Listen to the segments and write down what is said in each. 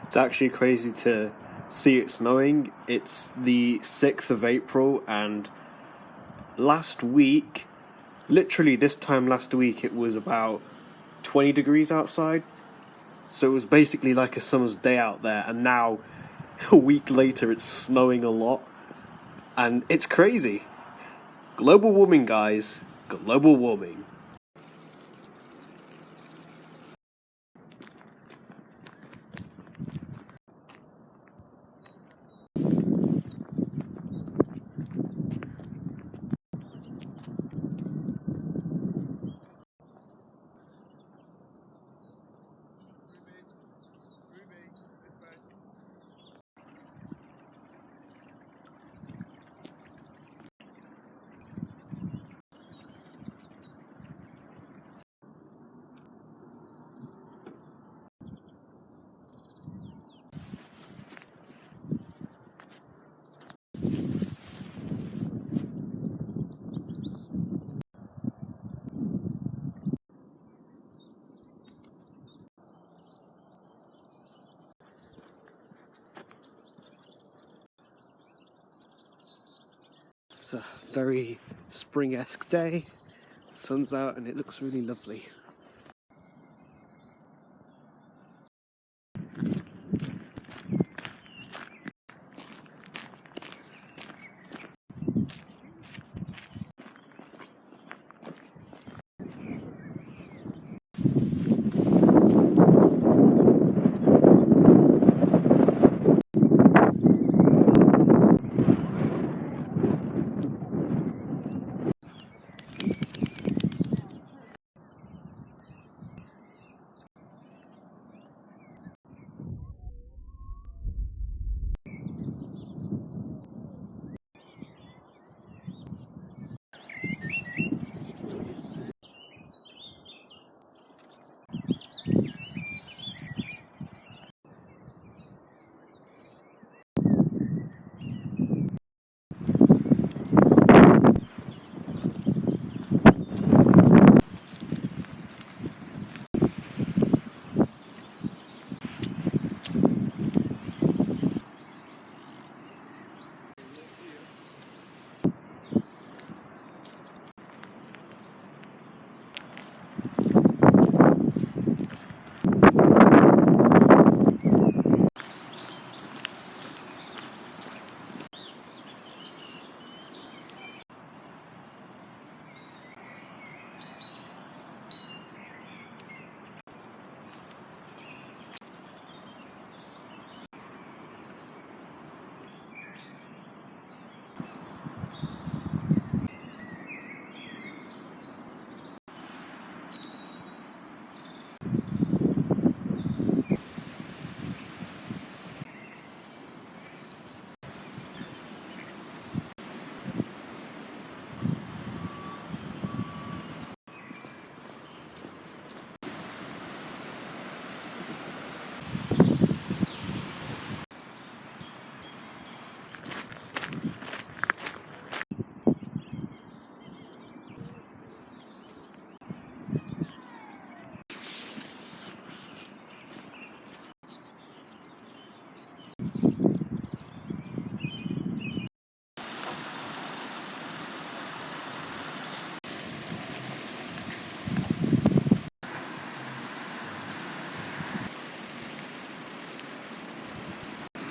It's actually crazy to see it snowing. It's the 6th of April, and last week, literally this time last week, it was about 20 degrees outside. So it was basically like a summer's day out there, and now, a week later, it's snowing a lot. And it's crazy. Global warming, guys. Global warming. It's a very spring-esque day. Sun's out and it looks really lovely.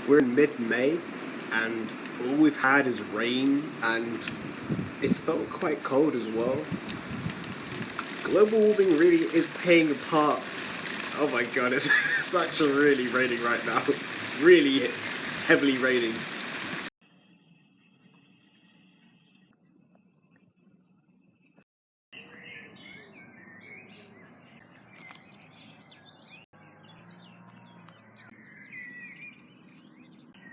We're in mid-May, and all we've had is rain, and it's felt quite cold as well. Global warming really is playing a part. Oh my god, it's it's actually really raining right now. Really heavily raining.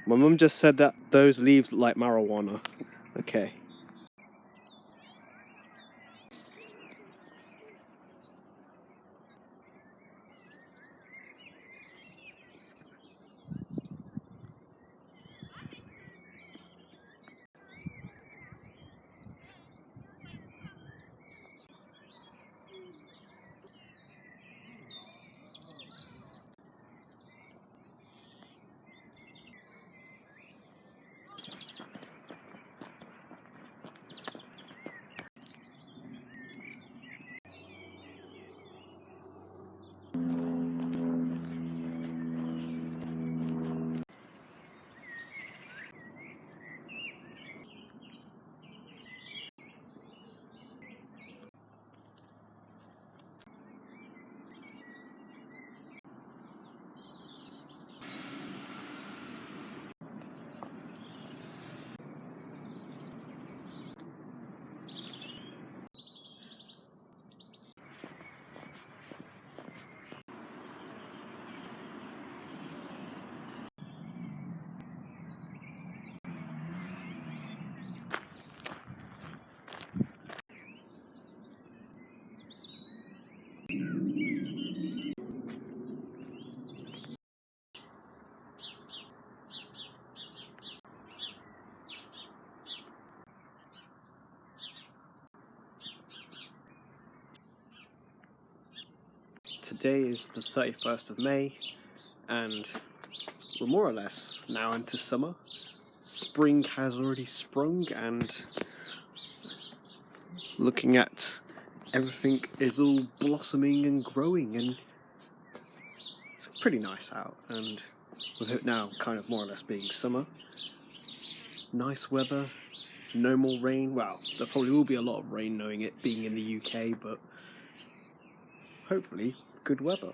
My mum just said that those leaves look like marijuana. Okay. today is the 31st of May, and we're more or less now into summer. Spring has already sprung, and looking at everything is all blossoming and growing, and it's pretty nice out. And with it now kind of more or less being summer, nice weather, no more rain. Well, there probably will be a lot of rain knowing it being in the UK, but hopefully good weather.